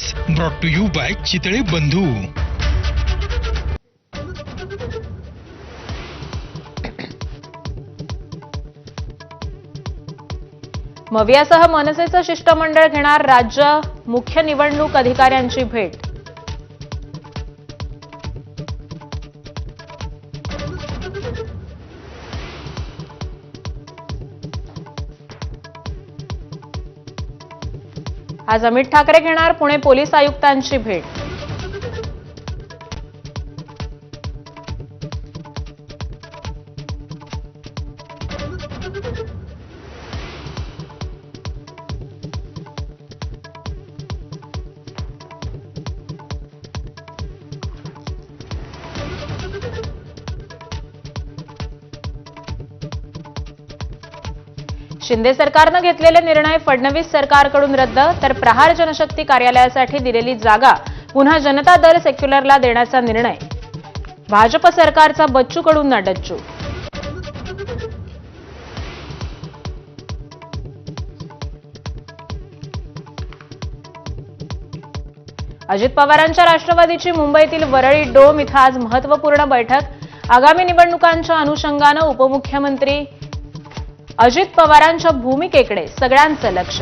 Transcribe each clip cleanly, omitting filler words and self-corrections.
News brought to you by Chitale Bandhu. मवियासह मनसेचं शिष्टमंडळ घेणार राज्य मुख्य निवडणूक अधिकाऱ्यांची भेट. आज अमित ठाकरे घेणार पुणे पोलीस आयुक्तांची भेट. शिंदे सरकारनं घेतलेले निर्णय फडणवीस सरकारकडून रद्द, तर प्रहार जनशक्ती कार्यालयासाठी दिलेली जागा पुन्हा जनता दल सेक्युलरला देण्याचा निर्णय. भाजप सरकारचा बच्चूकडून ना डच्चू. अजित पवारांच्या राष्ट्रवादीची मुंबईतील वरळी डोम इथं आज महत्त्वपूर्ण बैठक. आगामी निवडणुकांच्या अनुषंगानं उपमुख्यमंत्री अजित पवारांच्या भूमिकेकडे सगळ्यांचं लक्ष.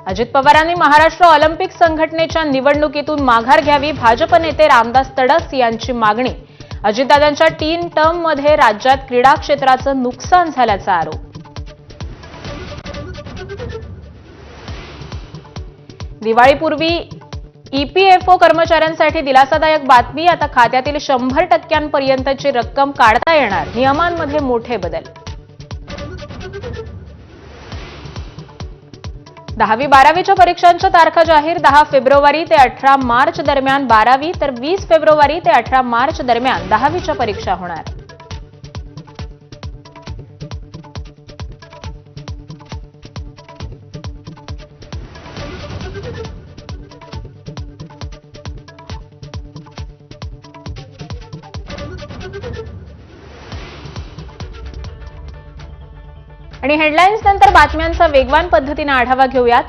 अजित पवारांनी महाराष्ट्र ऑलिम्पिक संघटनेच्या निवडणुकीतून माघार घ्यावी. भाजप नेते रामदास तडस यांची मागणी. अजितदादांच्या 3 टर्ममध्ये राज्यात क्रीडा क्षेत्राचं नुकसान झाल्याचा आरोप. दिवाळीपूर्वी ईपीएफओ कर्मचाऱ्यांसाठी दिलासादायक बातमी. आता खात्यातील 100% रक्कम काढता येणार. नियमांमध्ये मोठे बदल. 10वी-12वीच्या परीक्षांच्या तारखा जाहीर. 10 फेब्रुवारी ते 18 मार्च दरम्यान 12वी, तर 20 फेब्रुवारी ते 18 मार्च दरम्यान 10वीच्या परीक्षा होणार. आणि हेडलाईन्स नंतर बातम्यांचा वेगवान पद्धतीने आढावा घेऊयात.